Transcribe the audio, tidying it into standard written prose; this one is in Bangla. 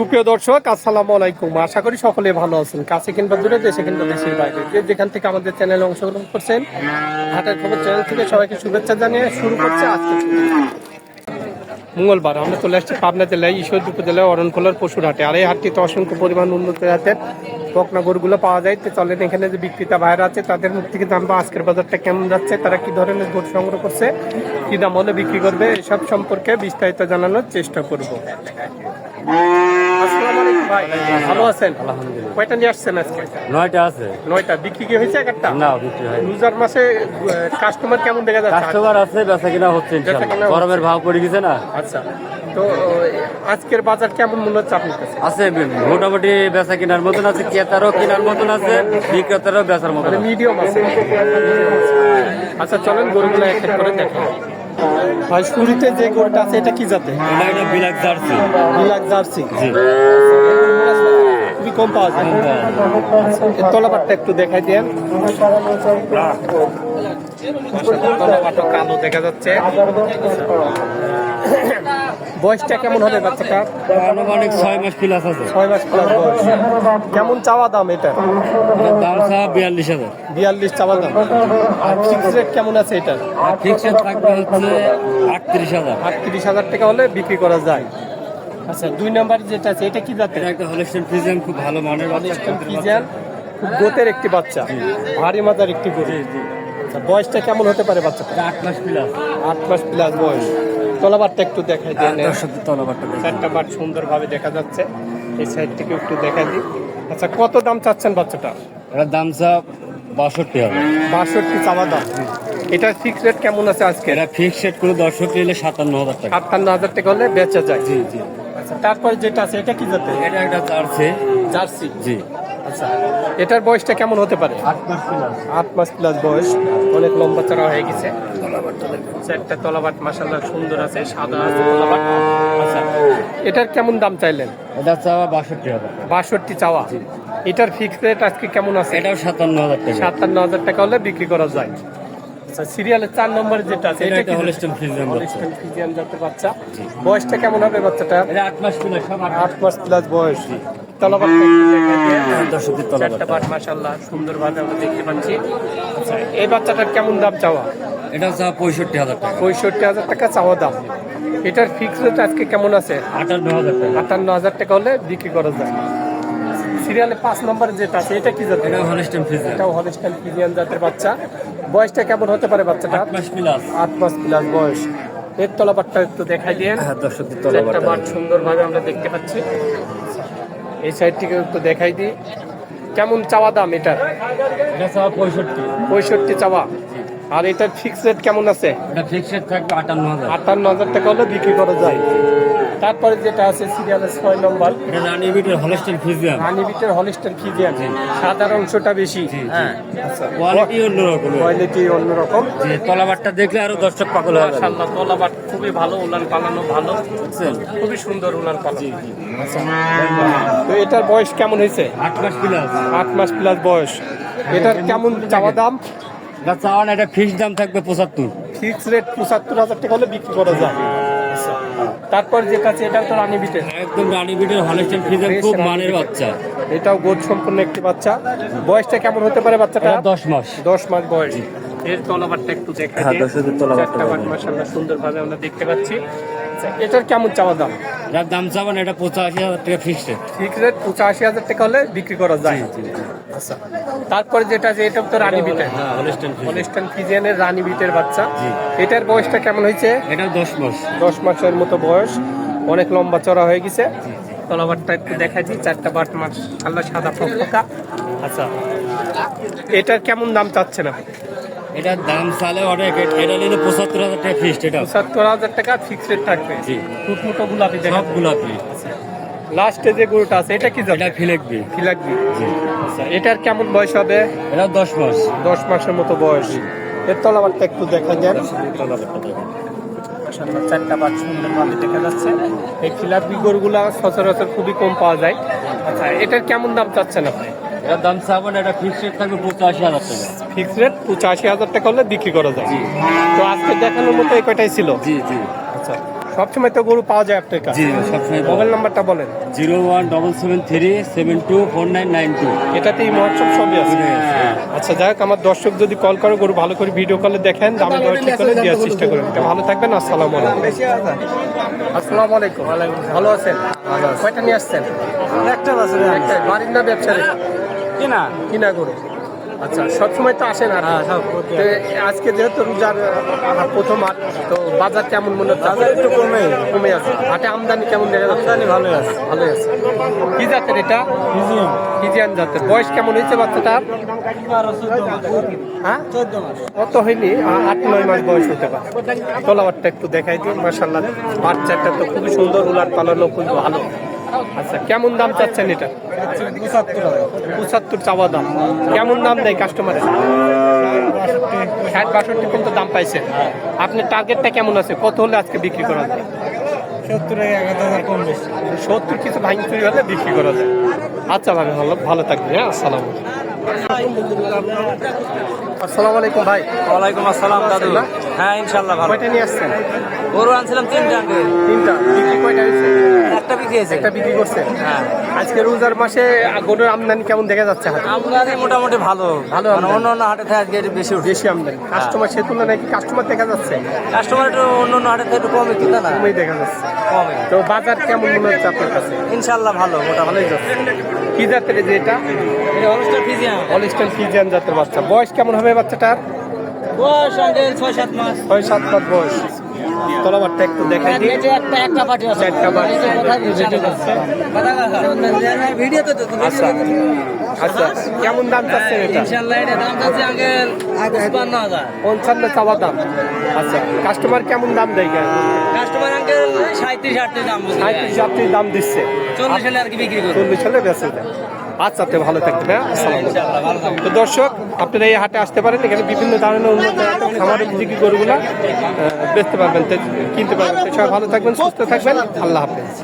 সুপ্রিয় দর্শক, আসসালামু আলাইকুম। আশা করি সকলে ভালো আছেন। কাছে কিংবা দূরে, দেশে কিংবা দেশের বাইরে, যে যেখান থেকে আমাদের চ্যানেলে অংশগ্রহণ করছেন, হাটের খবর চ্যানেল থেকে সবাইকে শুভেচ্ছা জানিয়ে শুরু করছে আজকে মঙ্গলবার। আমরা চলে আসছি পাবনা জেলায় ঈশ্বরদী উপজেলায় অরণখোলার পশুর হাটে। আর এই হাটটিতে অসংখ্য পরিমাণ উন্নত জাতের বকনা গরুগুলো পাওয়া যায়। তো চলেন এখানে যে বিক্রেতা ভাইরা আছে তাদের মুখ থেকে জানবো আজকের বাজারটা কেমন যাচ্ছে, তারা কি ধরনের গরু সংগ্রহ করছে, কি দাম হলে বিক্রি করবে, এসব সম্পর্কে বিস্তারিত জানানোর চেষ্টা করবো। আসসালামু আলাইকুম ভাই, ভালো আছেন? আলহামদুলিল্লাহ। কয়টা নিয়ে আসছেন আজকে? 9টা আছে। 9টা। বিক্রি কি হয়েছে একটা? না, বিক্রি হয়। রোজার মাসে কাস্টমার কেমন দেখা যাচ্ছে? কাস্টমার আছে, বেচা কিনা হচ্ছে ইনশাআল্লাহ। বেচা কিনা হচ্ছে। গরমের ভাব পড়ে গেছে না। আচ্ছা, তো আজকের বাজার কেমন মনে হচ্ছে আপনার কাছে? আছে মোটামুটি বেচা কিনার মতন আছে, ক্রেতারও কেনার মতন আছে, বিক্রেতারও বেচার মতন মানে আছে। মিডিয়াম আছে। আচ্ছা চলেন গরুগুলো এক এক করে দেখেন। ভাই শুরুতে যে গরুটা আছে এটা কি জাতে? এটা একটা বিলাক জার্সি। বিলাক জার্সি। জি। খুবই কম পাওয়া যায়। এর তলাবারটা একটু দেখাই দেন। তলাবারটা কালো দেখা যাচ্ছে। বয়সটা কেমন হবে বাচ্চাটা? আনুমানিক 6 মাস প্লাস আছে। 6 মাস প্লাস বয়স। কেমন চাওয়া দাম এটা? এটার দাম 42,000। 42 চাওয়া দাম। আর ফিক্স রেট কেমন আছে এটা? আর ফিক্সড থাকবে হচ্ছে 38,000। 38,000 টাকা হলে বিক্রি করা যায়। আচ্ছা, 2 নাম্বার যেটা আছে এটা কি জাতের? এটা একটা হলস্টাইন ফ্রিজিয়ান, খুব ভালো মানের বাচ্চা। ফিজিয়ান, খুব গোতের একটি বাচ্চা, ভারী মাজার একটি গরু। আচ্ছা, বয়সটা কেমন হতে পারে বাচ্চাটা? 8 মাস প্লাস। 8 মাস প্লাস বয়স। তলাবারটা একটু দেখাই দেন। দর্শকদের তলাবারটা দেখুন। চারটা বাট সুন্দরভাবে দেখা যাচ্ছে। এই সাইড থেকে একটু দেখাই দিই। আচ্ছা, কত দাম চাচ্ছেন বাচ্চাটা? এটার দাম 62,000। 62 চাওয়া দাম। এটার ফিক্স রেট কেমন আছে আজকে? এটা ফিক্সড করে দর্শক নিলে 57,000 টাকা। 58,000 টাকা হলে বেচা যায়। জি জি। আচ্ছা, তারপরে যেটা আছে এটা কি জাতের? এটা একটা জার্সি। জার্সি। জি। আচ্ছা, এটার বয়সটা কেমন হতে পারে? 8 মাস প্লাস। 8 মাস প্লাস বয়স, অনেক লম্বা চড়া হয়ে গেছে। একটা তলাবাট মাশাআল্লাহ সুন্দর আছে, সাদা আছে তলাবাট। আচ্ছা, এটার কেমন দাম চাইলেন? এটা চাওয়া 62,000 টাকা। 62 চাওয়া। এটার ফিক্সড রেট আজকে কেমন আছে? এটাও 57,000 টাকা। 57,000 টাকা হলে বিক্রি করা যায়। আচ্ছা, সিরিয়ালের 4 নম্বরে যেটা আছে এটা এটা একটা কি? হলস্টাইন ফ্রিজিয়ান বাচ্চা। হলস্টাইন ফ্রিজিয়ান জাতের বাচ্চা। বয়সটা কেমন হবে বাচ্চাটা? এটা 8 মাস প্লাস, সব 8 মাস প্লাস বয়স। তলাবাটটা একটু দেখাই দেন। দর্শকদের চারটা তলাবারটা। বাট মাশাআল্লাহ সুন্দরভাবে আমরা দেখতে পাচ্ছি। আচ্ছা, এই বাচ্চাটার কেমন দাম চাওয়া? এটা চাওয়া 65,000 টাকা। 65,000 টাকা চাওয়া দাম। এটার ফিক্সড রেট আজকে কেমন আছে? 58,000 টাকা। 58,000 টাকা হলে বিক্রি করা যায়। সিরিয়ালে 5 নম্বরে যেটা আছে এটা কি জাতের? এটা হলস্টাইন ফ্রিজিয়ান। এটাও হলস্টাইন ফ্রিজিয়ান জাতের বাচ্চা। বয়সটা কেমন হতে পারে বাচ্চাটা? 8 মাস প্লাস। 8 মাস প্লাস বয়স। এর তলাবাটটা একটু দেখাই দিন। হ্যাঁ, দর্শকদের একটা তলাবারটা। বাট সুন্দরভাবে আমরা দেখতে পাচ্ছি। এই সাইড থেকে একটু দেখাই দিই। কেমন চাওয়া দাম এটার? এটা চাওয়া 65। 65 চাওয়া। আর এটার ফিক্সড রেট কেমন আছে? এটা ফিক্সড থাকবে 58,000। 58,000 টাকা হলে বিক্রি করা যায়। তারপরে যেটা আছে সিরিয়ালের 6 নম্বর, এটা রানী বিটের হলস্টাইন ফ্রিজিয়ান। হানিবিটের হলস্টাইন ফ্রিজিয়ান। সাদার অংশটা বেশি। হ্যাঁ, আচ্ছা, কোয়ালিটি অন্যরকম। কোয়ালিটি অন্যরকম। যে তলাবারটা দেখলে আরো দর্শক পাগল হবে। মাশাআল্লাহ, তলাবাট খুবই ভালো, উলান পালানো ভালো, বুঝছেন? খুবই সুন্দর উলান পালানো। আচ্ছা, তো এটার বয়স কেমন হয়েছে? 8 মাস প্লাস। 8 মাস প্লাস বয়স। এটার কেমন চাওয়া দাম? এটা চাওয়া না, এটা ফিক্সড দাম থাকবে 75। ফিক্স রেট 75,000 টাকা হলে বিক্রি করা যায়। আচ্ছা, তারপর যেটা আছে এটা তো রানীবিটের। একদম রানী বিটের হলস্টাইন ফ্রিজিয়ান, খুব মানের বাচ্চা। এটাও গোদ সম্পূর্ণ একটি বাচ্চা। বয়সটা কেমন হতে পারে বাচ্চাটা? এটা 10 মাস। 10 মাস বয়স। এর তলাবারটা একটু দেখা হ্যাঁ, দিন। দর্শকদের তলাবারটা চারটা বাট মাশাআল্লাহ সুন্দরভাবে আমরা দেখতে পাচ্ছি। আচ্ছা, এটার কেমন চাওয়া দাম? এটার দাম চাওয়া না, এটা 85,000 টাকা ফিক্সড। ফিক্স রেট 85,000 টাকা হলে বিক্রি করা যায়। আচ্ছা, তারপরে যেটা আছে এটা তো রানীবিটের। হ্যাঁ, হলস্টাইন ফ্রিজিয়ান। হলস্টাইন ফ্রিজিয়ানের রানীবিটের বাচ্চা। জি। এটার বয়সটা কেমন হয়েছে? এটা 10 মাস। 10 মাসের মতো বয়স, অনেক লম্বা চড়া হয়ে গেছে। তলাবারটা একটু দেখা দিই। চারটা বাট মাশাআল্লাহ সাদা ফকফকা। আচ্ছা, এটার কেমন দাম চাচ্ছেন আপনি? এটার দাম চালে অনেক, এটা নিলে 75,000 টাকা ফিক্সড। এটা 75,000 টাকা ফিক্স রেট থাকবে। জি। ফুটফুটো গোলাপি দেখা। সব গোলাপি। লাস্টে যে গরুটা আছে এটা কি জাতের? এটা ফিলেকবি। ফিলাকবি। জি। আচ্ছা, এটার কেমন বয়স হবে? এটা 10 মাস। 10 মাসের মতো বয়স। এর তলাবারটা একটু দেখা যান। তলাবারটা দেখেন। মাশাআল্লাহ, চারটা বাট সুন্দরভাবে দেখা যাচ্ছে। এই ফিলাকবি গরুগুলা সচরাচর খুবই কম পাওয়া যায়। আচ্ছা, এটার কেমন দাম চাচ্ছেন আপনি? এটার দাম চাবো না, এটা ফিক্সড থাকবে 85,000 টাকা। ফিক্স রেট 85,000 টাকা হলে বিক্রি করা যায়। তো আজকে দেখানোর মতো এই কয়টাই ছিল। জি জি। আচ্ছা, সবসময় তো গরু পাওয়া যায় আপনার কাছে। জি সবসময় মোবাইল নাম্বারটা বলেন। 01773724992। এটাতেই মহোৎসব সবই আছে। আচ্ছা যাই হোক, আমার দর্শক যদি কল করে গরু ভালো করে ভিডিও কলে দেখেন, দাম দর ঠিক করে দেওয়ার চেষ্টা করবেন। ভালো থাকবেন, আসসালামু আলাইকুম। আসসালামু আলাইকুম। ভালো আছেন? কয়টা নিয়ে আসছেন? একটা আছে একটা বাড়ির না ব্যবসায়ী? কিনা কিনা গরু। আচ্ছা, সবসময় তো আসেন আর তো আজকে যেহেতু রোজার প্রথম হাট, তো বাজার কেমন মনে হচ্ছে? বাজার একটু কমে আছে। হাটে আমদানি কেমন দেখা যাচ্ছে? ভালোই আছে। ভালোই আছে। কি জাতের এটা? ফিজিয়ান জাতের। বয়স কেমন হয়েছে বাচ্চাটার? হ্যাঁ, 14 মাস। কত হয়নি, 8-9 মাস বয়স হতে পারে। তলাবারটা একটু দেখাই দিন। মাশাআল্লাহ, বাচ্চাটা তো খুবই সুন্দর, উলার পালানো খুবই ভালো। আচ্ছা, কেমন দাম চাচ্ছেন এটা? 75 চাওয়া দাম। কেমন দাম দেয় কাস্টমারের? 60-62 পর্যন্ত দাম পাইছে। আপনার টার্গেটটা কেমন আছে? কত হলে আজকে বিক্রি করা যায়? 70 কিছু ভাঙি চুরি হলে বিক্রি করা যায়। আচ্ছা ভাই, ভালো থাকবেন। হ্যাঁ, আসসালামু আলাইকুম ভাই। ওয়ালাইকুম আসসালাম দাদু। হ্যাঁ ইনশাআল্লাহ ভালো। কয়টা নিয়ে আসছেন? গরু আনছিলাম 3টা। 3টা। বিক্রি কয়টা হয়েছে? একটা বিক্রি হয়েছে। একটা বিক্রি করছেন। হ্যাঁ। আজকে রোজার মাসে গরুর আমদানি কেমন দেখা যাচ্ছে হাটে? আমদানি মোটামুটি ভালো ভালো মানে আমদানি। অন্য অন্য হাটে থেকে আজকে একটু বেশি উঠছে। বেশি আমদানি। কাস্টমার সে তুলনায় কি কাস্টমার দেখা যাচ্ছে? কাস্টমার একটু অন্য অন্য হাটে থেকে একটু কমই কিনা না কমেই দেখা যাচ্ছে। কমই। তো বাজার কেমন মনে হচ্ছে আপনার কাছে? ইনশাআল্লাহ ভালো মোটামুটি। ভালোই যাচ্ছে। কি জাতের যে এটা? এটা হলস্টার ফিজিয়ান। হলিস্টাইন ফিজিয়ান জাতের বাচ্চা। বয়স কেমন হবে বাচ্চাটার? বয়স আঙ্কেল 6-7 মাস। 6-7 মাস বয়স। তলাবারটা একটু দেখাই দিই। একটা পাটি আছে। চারটা বাড়ি। ভিডিওতে তো আচ্ছা আচ্ছা, কেমন দাম চাচ্ছেন এটা? ইনশাআল্লাহ এটা দাম যাচ্ছে আঙ্কেল 55000। 55 চাওয়া দাম। আচ্ছা, কাস্টমার কেমন দাম দেয়? কাস্টমার আঙ্কেল 37-38 দাম বলছে। 37 দাম দিচ্ছে। 40 হলে আর কি বিক্রি করবে। 40 হলে বেঁচে যায়। আচ্ছা, তো ভালো থাকবেন। হ্যাঁ, আসসালামু আলাইকুম। ইনশাআল্লাহ ভালো থাকবে। তো দর্শক, আপনারা এই হাটে আসতে পারেন। এখানে বিভিন্ন ধরনের উন্নত খামারের উপযোগী গরুগুলা বেচতে পারবেন, কিনতে পারবেন। তো সবাই ভালো থাকবেন, সুস্থ থাকবেন। আল্লাহ হাফেজ।